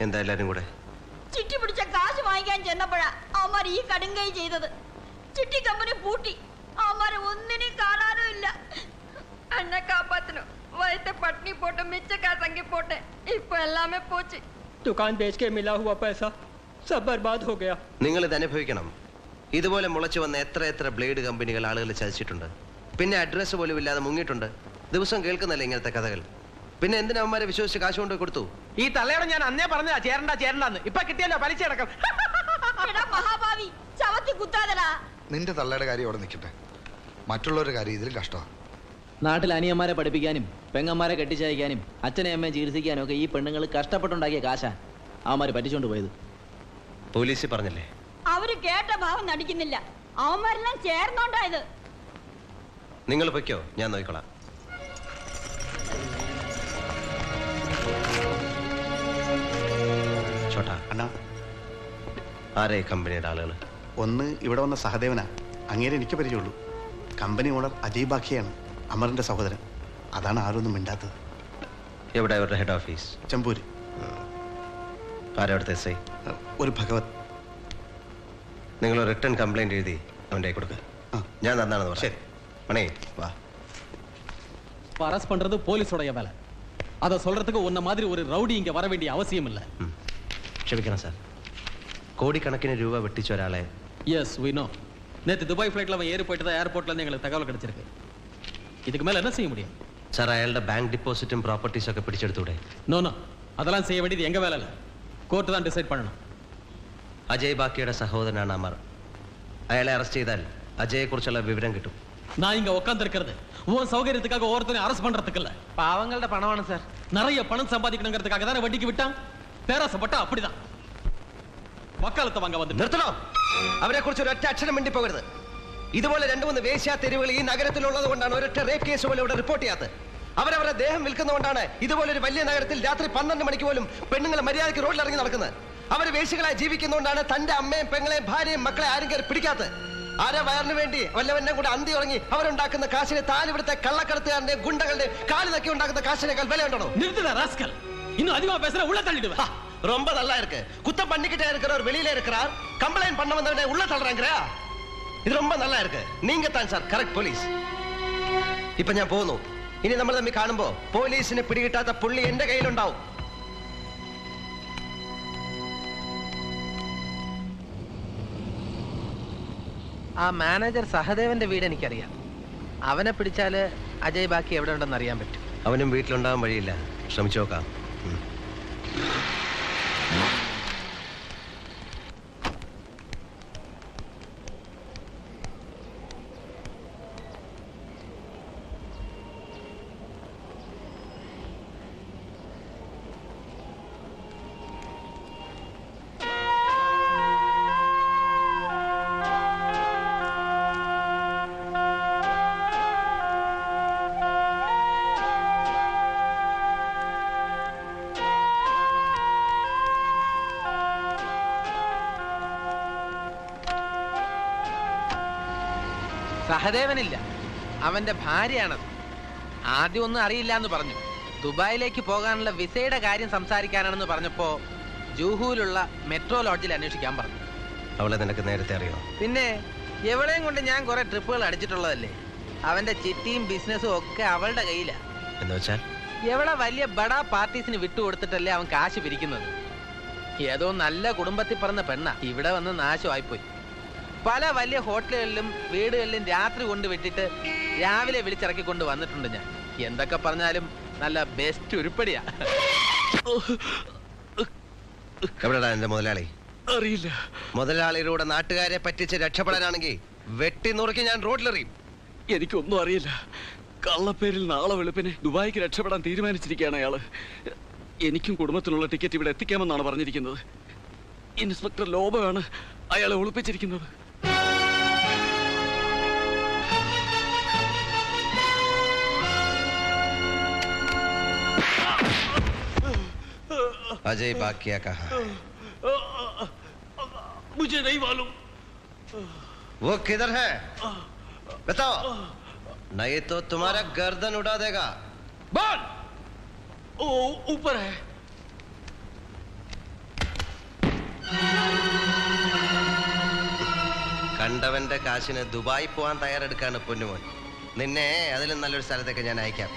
എന്താ എല്ലാരും കൂടെ? ചിട്ടി പിടിച്ച കാശ് വാങ്ങിക്കാൻ ചെന്നപ്പോഴാ അവന്മാർ ഈ കടുങ്കൈ ചെയ്തത്. ചിട്ടി കമ്പനി പൂട്ടി. അവന്മാരെ ഒന്നിനും കാണാനും ഇല്ല. എന്നെ കാപ്പാത്തനോ വയത്തെ പട്ടിണി പോട്ടെ മിച്ച കാസങ്കി പോട്ടെ ഇപ്പൊ എല്ലാമേ പോച്ച്. दुकान बेच के मिला हुआ पैसा सब बर्बाद हो गया. നിങ്ങൾ ഇത് അനുഭവിക്കണം. ഇതുപോലെ മുളച്ചു വന്ന എത്ര ബ്ലേഡ് കമ്പനികൾ ആളുകൾ ചതിച്ചിട്ടുണ്ട്. പിന്നെ അഡ്രസ്സ് പോലും ഇല്ലാതെ മുങ്ങിയിട്ടുണ്ട്. ദിവസം കേൾക്കുന്നല്ലേ ഇങ്ങനത്തെ കഥകൾ. പിന്നെ എന്തിനാ അവന്മാരെ വിശ്വസിച്ച് കാശ് കൊണ്ട് കൊടുത്തു? ഈ തള്ളയോടെ ഞാൻ അന്നേ പറഞ്ഞതാ ചേരണ്ടെന്ന്. ഇപ്പൊ കിട്ടിയല്ലോ പലിശ അടക്കം. മഹാഭാവി ചവത്തി കുത്താതടാ. നിന്റെ തള്ളയുടെ കാര്യം അവിടെ നിൽക്കട്ടെ, മറ്റുള്ളവരുടെ കാര്യം ഇതിലും കഷ്ടമാണ്. നാട്ടിൽ അനിയന്മാരെ പഠിപ്പിക്കാനും പെങ്ങന്മാരെ കെട്ടിച്ചയക്കാനും അച്ഛനെ അമ്മയെ ചികിത്സിക്കാനും ഒക്കെ ഈ പെണ്ണുങ്ങൾ കഷ്ടപ്പെട്ടുണ്ടാക്കിയ കാശാ അവന്മാര് പറ്റിച്ചോണ്ട് പോയത്. പോലീസ് പറഞ്ഞില്ലേ? അവര് കേട്ട ഭാവം നടിക്കുന്നില്ല. അവന്മാരെല്ലാം ചേർന്നോണ്ടായത്. നിങ്ങൾ പൊയ്ക്കോ, ഞാൻ നോക്കിക്കോളാം. ചോട്ടാ അണ്ണാ, ആരേ കമ്പനിയുടെ ആളുകൾ? ഒന്ന് ഇവിടെ വന്ന സഹദേവനാ, അങ്ങേരെ എനിക്ക് പരിചയമുള്ളൂ. കമ്പനി ഓണർ അജയ് ബാക്കിയാണ്, അമറിന്റെ സഹോദരൻ. അതാണ് ആരൊന്നും മിണ്ടാത്തത്. എവിടെ അവരുടെ ഹെഡ് ഓഫീസ്? ചെമ്പൂര്. ആരവിടുത്തെ എസ് ഐ? ഒരു ഭഗവത്. നിങ്ങൾ റിട്ടേൺ കംപ്ലൈന്റ് എഴുതി അവൻ്റെ കൊടുക്കുക. ഞാൻ തന്നാണെന്ന് പറഞ്ഞു. ശരി மணி வா. அரெஸ்ட் பண்றது போலீஸோட வேலை. அதை சொல்றதுக்கு உன்ன மாதிரி ஒரு ரவுடி இங்க வர வேண்டிய அவசியம் இல்ல. ക്ഷമിക്കണം സാർ. கோடிக்கணக்கிന് രൂപ വെട്ടിച്ച ഒരാളെ. Yes, we know. நேத்து துபாய் ஃளைட்ல அவன் ஏறி போயிட்டதா ஏர்போர்ட்ல இருந்து எங்களுக்கு தகவல் கிடைச்சிருக்கு. இதுக்கு மேல என்ன செய்ய முடியும்? സാർ അയാളുടെ ബാങ്ക് ഡിപ്പോസിറ്റും പ്രോപ്പർട്ടീസ് ഒക്കെ പിടിച്ചെടുത്തൂടെ? நோ நோ, அதெல்லாம் செய்ய வேண்டியது எங்க வேலை இல்ல. கோர்ட் தான் டிசைட் பண்ணணும். അജയ് ബാക്കിയുടെ സഹോദരനാണ് അമർ. അയാളെ അറസ്റ്റ് ചെയ്താൽ അജയെ കുറിച്ചുള്ള വിവരം കിട്ടും. நான் இங்க உட்கார்ந்திருக்கிறது உன் சௌகரியத்துக்காக ஒவ்வொருத்தரையும் அரெஸ்ட் பண்றதுக்கு இல்ல. പാവങ്ങളുടെ പണമാണ് സാർ. நிறைய பணம் சம்பாதிக்கணுங்கிறதுக்காக தானே வட்டிக்கு விட்டான். பேராசப்பட்டா அப்படிதான். വക്കാലത്ത് വാങ്ങാൻ വന്നിട്ട് നിർത്തണോ? അവരെ കുറിച്ച് ഒരൊറ്റ അക്ഷരം മിണ്ടി പോകരുത്. ഇതുപോലെ 2-3 വേശ്യാ തെരുവുകൾ ഈ നഗരത്തിലുള്ളത് കൊണ്ടാണ് ഒരൊറ്റ റേപ്പ് കേസ് പോലും ഇവിടെ റിപ്പോർട്ട് ചെയ്യാത്തത്. അവരവരുടെ ദേഹം വിൽക്കുന്നതുകൊണ്ടാണ് ഇതുപോലൊരു വലിയ നഗരത്തിൽ രാത്രി 12 മണിക്ക് പോലും പെണ്ണുങ്ങൾ മര്യാദയ്ക്ക് റോഡിൽ ഇറങ്ങി നടക്കുന്നത്. അവർ വേശ്യകളായി ജീവിക്കുന്നതുകൊണ്ടാണ് തന്റെ അമ്മയും പെങ്ങളെയും ഭാര്യയും മക്കളെ ആരും കയറി പിടിക്കാത്തത്. ആരെ വയറിന് വേണ്ടി വല്ലവന്നെ കൂടെ അന്തി ഉറങ്ങി അവരുണ്ടാക്കുന്ന കാശിനെ താൻ ഇവിടുത്തെ കള്ളക്കടത്തുകാരന്റെ ഗുണ്ടകളുടെ കാല് നക്കി ഉണ്ടാക്കുന്ന കാശിനേക്കാൾ വിലയുണ്ടോ? நிறுத்துடா ராஸ்கல். இன்னும் அதிகமா பேசுற உள்ள தள்ளிடுவேன். ரொம்ப நல்லா இருக்கு. குத்தம் பண்ணிக்கிட்டே இருக்கிறவர் வெளியில இருக்கிறார், கம்ப்ளைண்ட் பண்ண வந்தவனே உள்ள தள்ளுறாங்கற. இது ரொம்ப நல்லா இருக்கு. நீங்க தான் சார் கரெக்ட் പോലീസ്. ഇപ്പോ ഞാൻ പോകുന്നു. ഇനി നമ്മൾ തമ്മിൽ കാണുമ്പോൾ പോലീസിനെ പിടികിട്ടാത്ത പുള്ളി എന്റെ കയ്യിലുണ്ടാവും. ആ മാനേജർ സഹദേവന്റെ വീട് എനിക്കറിയാം. അവനെ പിടിച്ചാല് അജയ് ബാക്കി എവിടെ ഉണ്ടെന്ന് അറിയാൻ പറ്റും. അവനും വീട്ടിലുണ്ടാവാൻ വഴിയില്ല. ശ്രമിച്ചു നോക്കാം. സഹദേവനില്ല, അവന്റെ ഭാര്യയാണത്. ആദ്യം ഒന്നും അറിയില്ല എന്ന് പറഞ്ഞു. ദുബായിലേക്ക് പോകാനുള്ള വിസയുടെ കാര്യം സംസാരിക്കാനാണെന്ന് പറഞ്ഞപ്പോ ജൂഹുവിലുള്ള മെട്രോ ലോഡ്ജിൽ അന്വേഷിക്കാൻ പറഞ്ഞു. അവളെ നിനക്ക് നേരത്തെ അറിയോ? പിന്നെ എവിടെയും കൊണ്ട് ഞാൻ കുറെ ട്രിപ്പുകൾ അടിച്ചിട്ടുള്ളതല്ലേ. അവന്റെ ചിട്ടിയും ബിസിനസ്സും ഒക്കെ അവളുടെ കയ്യിലാ. എന്ന് വെച്ചാൽ എവിടെ വലിയ ബഡാ പാർട്ടീസിന് വിട്ടുകൊടുത്തിട്ടല്ലേ അവൻ കാശ് പിരിക്കുന്നത്. ഏതോ നല്ല കുടുംബത്തിൽ പറഞ്ഞ പെണ്ണ ഇവിടെ വന്ന് നാശമായിപ്പോയി. പല വലിയ ഹോട്ടലുകളിലും വീടുകളിലും രാത്രി കൊണ്ട് വിട്ടിട്ട് രാവിലെ വിളിച്ചിറക്കിക്കൊണ്ട് വന്നിട്ടുണ്ട് ഞാൻ. എന്തൊക്കെ പറഞ്ഞാലും നല്ല ബെസ്റ്റ് ഉരുപ്പടിയാ. എവിടെടാ എന്റെ മുതലാളി? അറിയില്ല. മുതലാളിയുടെ നാട്ടുകാരെ പറ്റിച്ച് രക്ഷപ്പെടാനാണെങ്കിൽ വെട്ടി നുറുക്കി ഞാൻ റോഡിലെറിയും. എനിക്കൊന്നും അറിയില്ല. കള്ളപ്പേരിൽ നാളെ വെളുപ്പിനെ ദുബായിക്ക് രക്ഷപ്പെടാൻ തീരുമാനിച്ചിരിക്കുകയാണ് അയാള്. എനിക്കും കുടുംബത്തിനുള്ള ടിക്കറ്റ് ഇവിടെ എത്തിക്കാമെന്നാണ് പറഞ്ഞിരിക്കുന്നത്. ഇൻസ്പെക്ടർ ലോബയാണ് അയാളെ ഒളിപ്പിച്ചിരിക്കുന്നത്. अजय बाग क्या कहा? मुझे नहीं मालूम. वो किधर है बताओ, नहीं तो तुम्हारा गर्दन उड़ा देगा. बोल. ओ ऊपर है. കണ്ടവന്റെ കാശിന് ദുബായി പോവാൻ തയ്യാറെടുക്കാണ് പൊന്നുമോൻ. നിന്നെ അതിലും നല്ലൊരു സ്ഥലത്തേക്ക് ഞാൻ അയക്കാം.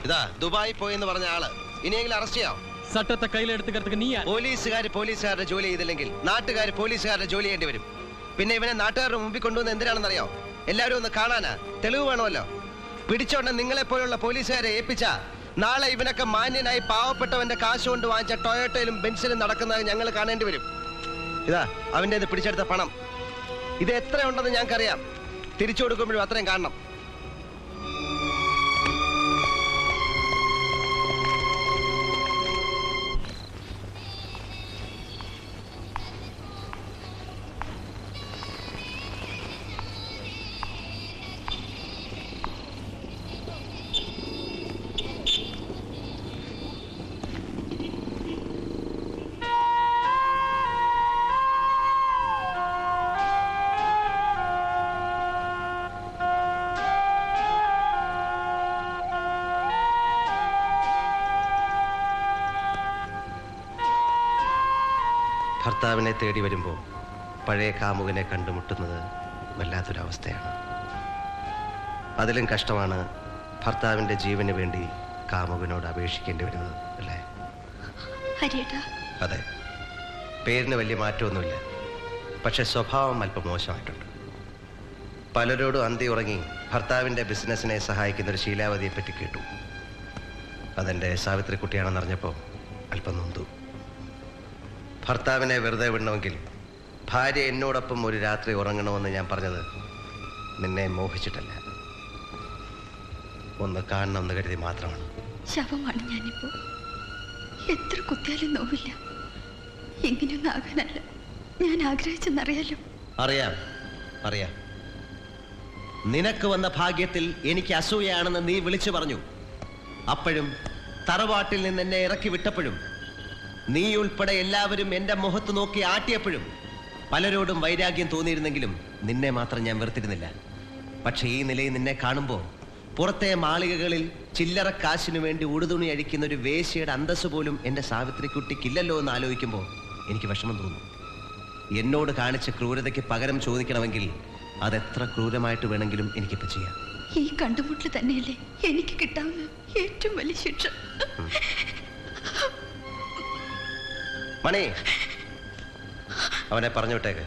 ഇതാ ദുബായി പോയെന്ന് പറഞ്ഞ ആള് ഇനിയെങ്കിലും അറസ്റ്റ് ചെയ്യാം. സട്ടത്തെ കയ്യിലെടുത്ത് നീ പോലീസുകാരുടെ ജോലി ചെയ്തില്ലെങ്കിൽ നാട്ടുകാർ പോലീസുകാരുടെ ജോലി ചെയ്യേണ്ടി വരും. പിന്നെ ഇവനെ നാട്ടുകാരുടെ മുമ്പിൽ കൊണ്ടുവന്ന് എന്തിനാണെന്നറിയോ? എല്ലാവരും ഒന്ന് കാണാനാ, തെളിവ് വേണമല്ലോ. പിടിച്ചോണ്ട് നിങ്ങളെ പോലുള്ള പോലീസുകാരെ ഏൽപ്പിച്ചാ നാളെ ഇവനൊക്കെ മാന്യനായി പാവപ്പെട്ടവന്റെ കാശ് കൊണ്ട് വാങ്ങിച്ച ടൊയോട്ടയിലും ബെൻസിലും നടക്കുന്നത് ഞങ്ങൾ കാണേണ്ടി വരും. ഇതാ അവന്റെ പിടിച്ചെടുത്ത പണം. ഇത് എത്ര ഉണ്ടെന്ന് ഞങ്ങൾക്കറിയാം. തിരിച്ചു കൊടുക്കുമ്പോഴും അത്രയും കാണണം. ഭർത്താവിനെ തേടി വരുമ്പോൾ പഴയ കാമുകനെ കണ്ടുമുട്ടുന്നത് വല്ലാത്തൊരവസ്ഥയാണ്. അതിലും കഷ്ടമാണ് ഭർത്താവിൻ്റെ ജീവന് വേണ്ടി കാമുകനോട് അപേക്ഷിക്കേണ്ടി വരുന്നത്, അല്ലേ? അതെ, പേരിന് വലിയ മാറ്റമൊന്നുമില്ല. പക്ഷെ സ്വഭാവം അല്പം മോശമായിട്ടുണ്ട്. പലരോടും അന്തി ഉറങ്ങി ഭർത്താവിൻ്റെ ബിസിനസ്സിനെ സഹായിക്കുന്ന ഒരു ശീലാവതിയെ പറ്റി കേട്ടു. അതെൻ്റെ സാവിത്രിക്കുട്ടിയാണെന്നറിഞ്ഞപ്പോൾ അല്പം നൊന്തു. ഭർത്താവിനെ വെറുതെ വിടണമെങ്കിൽ ഭാര്യ എന്നോടൊപ്പം ഒരു രാത്രി ഉറങ്ങണമെന്ന് ഞാൻ പറഞ്ഞത് നിന്നെ മോഹിച്ചിട്ടല്ല, ഒന്ന് കാണണമെന്ന് കരുതി മാത്രമാണ്. ശവമാണ് ഞാനിപ്പോ. എത്ര കുത്തിയാലും നോവില്ല. ഇങ്ങനെയൊന്നും ആകാനല്ല ഞാൻ ആഗ്രഹിച്ചെന്നറിയാലോ. അറിയാം. നിനക്ക് വന്ന ഭാഗ്യത്തിൽ എനിക്ക് അസൂയയാണെന്ന് നീ വിളിച്ചു പറഞ്ഞു. അപ്പോഴും തറവാട്ടിൽ നിന്ന് എന്നെ ഇറക്കി വിട്ടപ്പോഴും നീ ഉൾപ്പെടെ എല്ലാവരും എന്റെ മുഖത്ത് നോക്കി ആട്ടിയപ്പോഴും പലരോടും വൈരാഗ്യം തോന്നിയിരുന്നെങ്കിലും നിന്നെ മാത്രം ഞാൻ വെറുത്തിരുന്നില്ല. പക്ഷേ ഈ നിലയിൽ നിന്നെ കാണുമ്പോൾ പുറത്തെ മാളികകളിൽ ചില്ലറ കാശിനു വേണ്ടി ഉടുതുണി അഴിക്കുന്ന ഒരു വേശ്യയുടെ അന്തസ് പോലും എൻ്റെ സാവിത്രിക്കുട്ടിക്കില്ലല്ലോ എന്ന് ആലോചിക്കുമ്പോൾ എനിക്ക് വിഷമം തോന്നും. എന്നോട് കാണിച്ച ക്രൂരതയ്ക്ക് പകരം ചോദിക്കണമെങ്കിൽ അതെത്ര ക്രൂരമായിട്ട് വേണമെങ്കിലും എനിക്കിപ്പോൾ ചെയ്യാം. ഈ കണ്ടുമുട്ടൽ തന്നെയല്ലേ എനിക്ക് കിട്ടാവുന്ന ഏറ്റവും വലിയ ശിക്ഷ. മണി, അവനെ പറഞ്ഞു വിട്ടേക്ക്.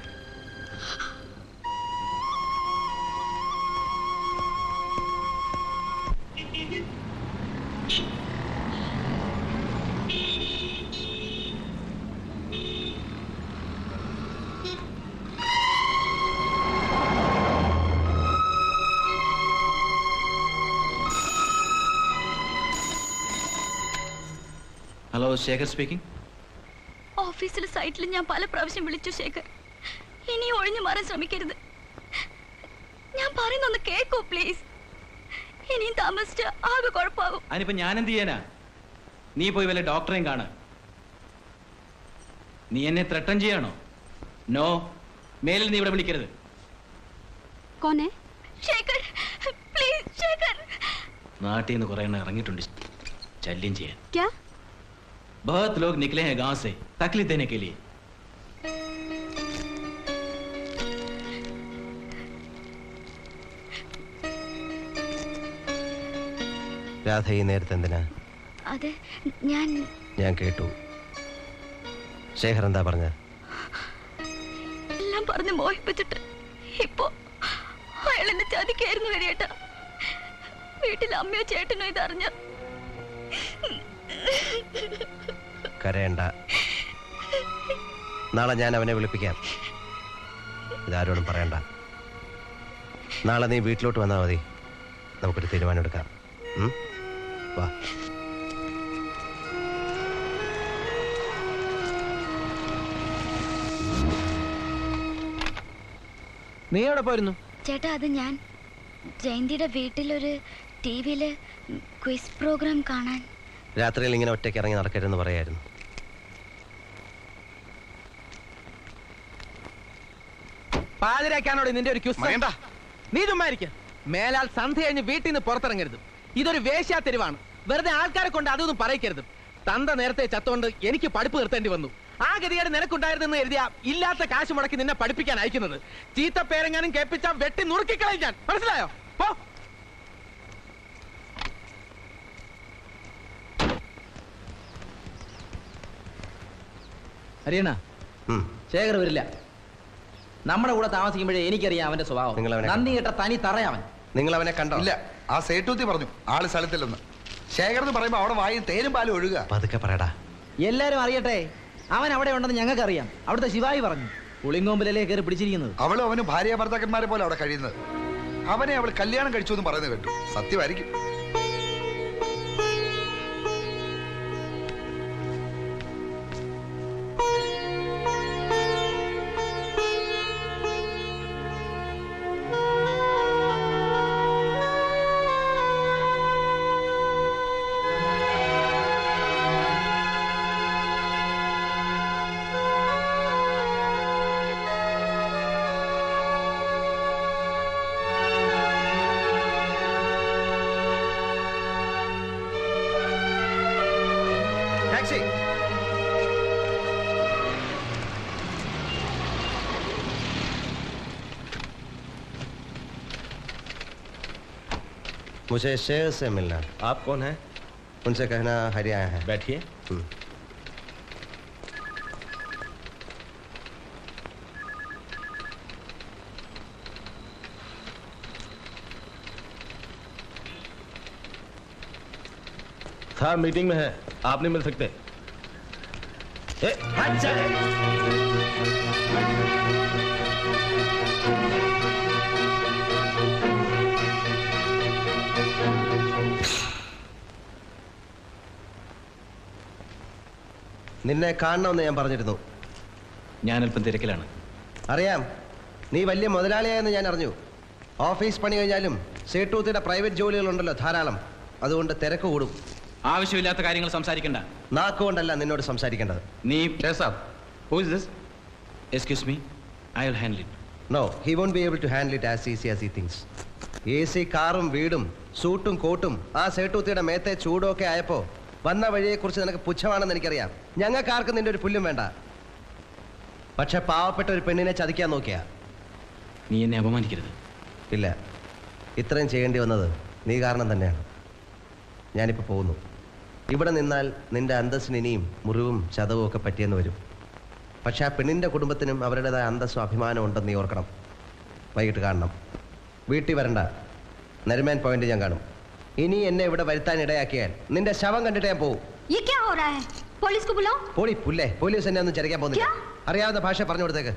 Hello, Shekhar speaking. ഓഫീസിലെ സൈറ്റിൽ ഞാൻ പല പ്രാവശ്യം വിളിച്ചു ശേഖർ. ഇനി ഒഴിഞ്ഞു മാറാൻ ശ്രമിക്കരുത്. ഞാൻ പറയുന്നൊന്ന് കേക്കോ പ്ലീസ്. ഇനിയും താമസിച്ച ആകെ കുഴപ്പമാകും. അതിനിപ്പോ ഞാൻ എന്ത് ചെയ്യാനാ? നീ പോയി വല്ല ഡോക്ടറെയും കാണ. നീ എന്നെ ത്രട്ടൻ ചെയ്യാണോ? നോ, മേലിൽ നീ ഇവിടെ വിളിക്കരുത്. കോനെ? ശേഖർ പ്ലീസ് ശേഖർ. നാട്ടിൽ നിന്ന് കുറെ എണ്ണം ഇറങ്ങിയിട്ടുണ്ട് ശല്യം ചെയ്യാൻ. ക്യാ? बहुत लोग निकले हैं गांव से तकलीफ देने के लिए. രാധ ഈ നേരത്തെ എന്തിനാ? അതെ, ഞാൻ കേട്ടു. ശേഖർ എന്താ പറഞ്ഞ? എല്ലാം പറഞ്ഞ് മോഹിപ്പിച്ചിട്ട് ഇപ്പോ അയാൾ എന്നെ ചതിക്കായിരുന്നു വരിയേട്ടാ. വീട്ടിൽ അമ്മയോ ചേട്ടനോ ഇതറിഞ്ഞ കരയണ്ട. നാളെ ഞാൻ അവനെ വിളിപ്പിക്കാം. ഇതാരോടും പറയണ്ട. നാളെ നീ വീട്ടിലോട്ട് വന്നാൽ മതി, നമുക്കൊരു തീരുമാനം എടുക്കാം. വാ. നീ എവിടെ പോയിരുന്നു? ചേട്ടാ, അത് ഞാൻ ജയന്തിയുടെ വീട്ടിലൊരു TV-ല് ക്വിസ് പ്രോഗ്രാം കാണാൻ. രാത്രിയിൽ ഇങ്ങനെ ഒറ്റയ്ക്ക് ഇറങ്ങി നടക്കരുതെന്ന് പറയായിരുന്നു. പാതിരാക്കാനോട് നിന്റെ ഒരു ക്യൂസ്. നീ ചുമ്മാരിക്ക. മേലാൽ സന്ധ്യ കഴിഞ്ഞ് വീട്ടിൽ നിന്ന് പുറത്തിറങ്ങരുത്. ഇതൊരു വേശ്യാ തെരുവാണ്. വെറുതെ ആൾക്കാരെ കൊണ്ട് അതൊന്നും പറയിക്കരുത്. തന്ത നേരത്തെ ചത്തോണ്ട് എനിക്ക് പഠിപ്പ് നിർത്തേണ്ടി വന്നു. ആ ഗതികേട് നിനക്കുണ്ടായിരുന്നെന്ന് എഴുതിയ ഇല്ലാത്ത കാശ് മുടക്കി നിന്നെ പഠിപ്പിക്കാൻ അയക്കുന്നത്. ചീത്ത പേരെങ്ങാനും കേൾപ്പിച്ചാൽ വെട്ടി നുറുക്കിക്കളയും ഞാൻ. മനസ്സിലായോ? പോ. ഹരിയണ, ശേഖർ വരില്ല. നമ്മുടെ കൂടെ താമസിക്കുമ്പോഴേ എനിക്കറിയാം അവന്റെ സ്വഭാവം. നന്ദി കേട്ട തനി തറയാവൻ. നിങ്ങൾ അവനെ കണ്ടോ? ഇല്ല, ആ സേട്ടൂത്തി പറഞ്ഞു ആള് സ്ഥലത്തില്ലെന്ന്. ശേഖർ എന്ന് പറയുമ്പോ അവിടെ വായും തേനും പാലും ഒഴുകുക. പതുക്കെ പറയടാ. എല്ലാരും അറിയട്ടെ, അവൻ അവിടെ ഉണ്ടെന്ന് ഞങ്ങൾക്കറിയാം. അവിടുത്തെ ശിവായി പറഞ്ഞു. പുളിങ്കോമ്പിലല്ലേ കയറി പിടിച്ചിരിക്കുന്നത്. അവളും അവനും ഭാര്യ ഭർത്താക്കന്മാരെ പോലെ അവിടെ കഴിയുന്നത്. അവനെ അവൾ കല്യാണം കഴിച്ചു എന്ന് പറയുന്നത് കേട്ടു. സത്യമായിരിക്കും. मुझे शेर से मिलना। आप कौन हैं? उनसे कहना हरी आया है। बैठिए। था मीटिंग में है, आप नहीं मिल सकते। हट जा। നിന്നെ കാണണമെന്ന് ഞാൻ പറഞ്ഞിരുന്നു. ഞാനല്പം തിരക്കിലാണ്. അറിയാം, നീ വലിയ മുതലാളിയായെന്ന് ഞാൻ അറിഞ്ഞു. ഓഫീസ് പണി കഴിഞ്ഞാലും സേട്ടൂത്തിയുടെ പ്രൈവറ്റ് ജോലികളുണ്ടല്ലോ ധാരാളം. അതുകൊണ്ട് തിരക്ക് കൂടും. ആവശ്യമില്ലാത്ത കാര്യങ്ങൾ സംസാരിക്കണ്ട. നാക്കുകൊണ്ടല്ല നിന്നോട് സംസാരിക്കേണ്ടത്. നീ excuse me, I will handle it. No, he won't be able to handle it as easy as he thinks. AC കാറും വീടും സൂട്ടും കോട്ടും ആ സേട്ടൂത്തിയുടെ മേത്തെ ചൂടൊക്കെ ആയപ്പോ വന്ന വഴിയെക്കുറിച്ച് നിനക്ക് പുച്ഛമാണെന്ന് എനിക്കറിയാം. ഞങ്ങൾക്കാർക്കും നിന്റെ ഒരു പുല്ലും വേണ്ട. പക്ഷെ പാവപ്പെട്ട ഒരു പെണ്ണിനെ ചതിക്കാൻ നോക്കിയാ. നീ എന്നെ അപമാനിക്കരുത്. ഇല്ല, ഇത്രയും ചെയ്യേണ്ടി വന്നത് നീ കാരണം തന്നെയാണ്. ഞാനിപ്പോൾ പോകുന്നു. ഇവിടെ നിന്നാൽ നിന്റെ അന്തസ്സിന് ഇനിയും മുറിവും ചതവും ഒക്കെ പറ്റിയെന്ന് വരും. പക്ഷെ ആ പെണ്ണിൻ്റെ കുടുംബത്തിനും അവരുടേതായ അന്തസ്സും അഭിമാനം ഉണ്ടെന്ന് നീ ഓർക്കണം. വൈകിട്ട് കാണണം. വീട്ടിൽ വരണ്ട, നരിമാൻ പോയിന്റ് ഞാൻ കാണും. ഇനി എന്നെ ഇവിടെ വരുത്താൻ ഇടയാക്കിയാൽ നിന്റെ ശവം കണ്ടിട്ട് ഞാൻ പോകും. പോലീസ് പോളി പുല്ലേ, പോലീസ് എന്നെ ഒന്നും ചരക്കാൻ പോകുന്നില്ല. അറിയാവുന്ന ഭാഷ പറഞ്ഞു കൊടുത്തേക്ക്.